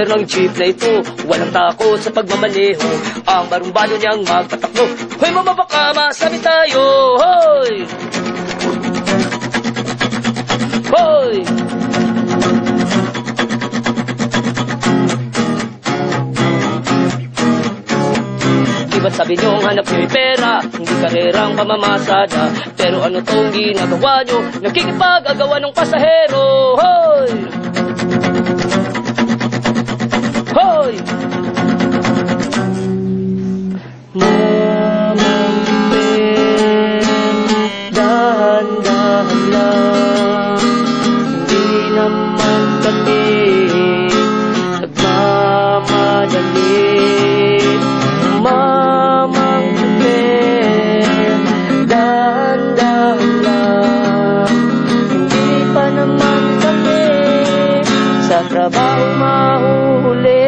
driver ng jeep na ito, walang takot sa pagmamaneho. Ang barumbado niyang magpatakbo. Hoy mama, baka masabi tayo. Hoy! Hoy! Ba't sabi niyong hanap niyo'y pera, hindi karerang pamamasada. Pero ano tong ginagawa niyo? Nakikipag-agawa ng pasahero. Hoy! Hoy! Mamang dahan-dahan lang, hindi naman kami nagmamadali. Mamang dahan-dahan lang, hindi pa naman kami sa trabaho mahuhuli.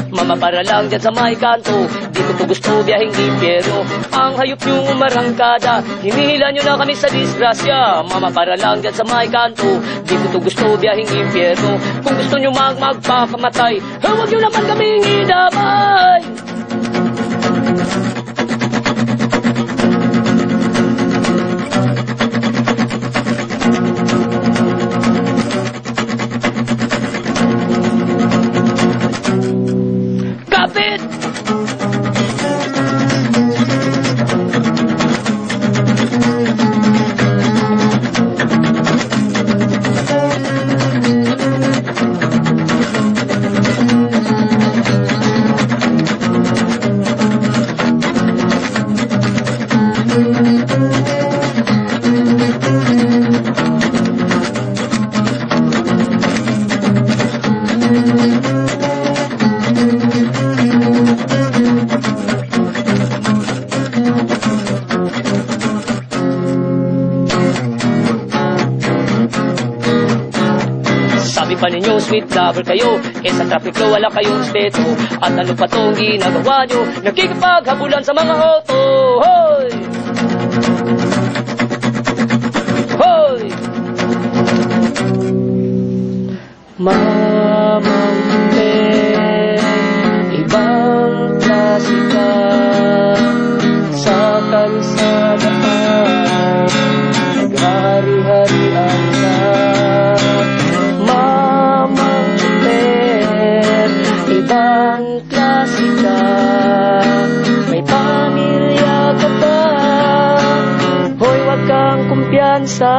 Mama, para lang dyan sa may kanto, di ko to gusto biyaheng impyerno. Ang hayop yung umarangkada, hinihila nyo na kami sa disgrasya. Mama, para lang dyan sa may kanto, di ko to gusto biyaheng impyerno. Kung gusto nyo magpakamatay, huwag nyo naman kaming idamay. Kapit! Pa ninyo, sweet lover kayo, sa traffic ko wala kayong respeto. At ano pa tong ginagawa nyo? Nakikipaghabulan sa mga auto. Hoy! Hoy! Mamang ibang klase ka sa kalsada ay naghari-harian ka. Ibang klase ka, may pamilya ka ba? Hoy, wag kang kumpiyansa.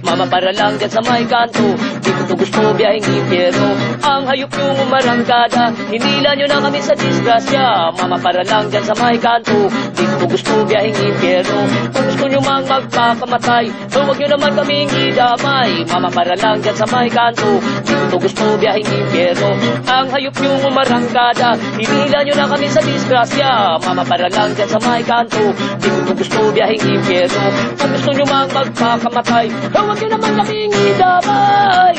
Mama, para lang dyan sa may kanto, di ko to gusto biyaheng impyerno. Ang hayop yung umarangkada, hinila nyo na kami sa disgrasya. Mama, para lang dyan sa may kanto, di ko to gusto biyaheng impyerno. Kung gusto nyo magpakamatay, huwag nyo naman kaming idamay. Mama, para lang dyan sa may kanto, di ko to gusto biyaheng impyerno. Ang hayop yung umarangkada, hinila nyo na kami sa disgrasya. Mama, para lang dyan sa may kanto, di ko to gusto biyaheng impyerno. Kung gusto nyo magpakamatay, huwag nyo naman kaming idamay.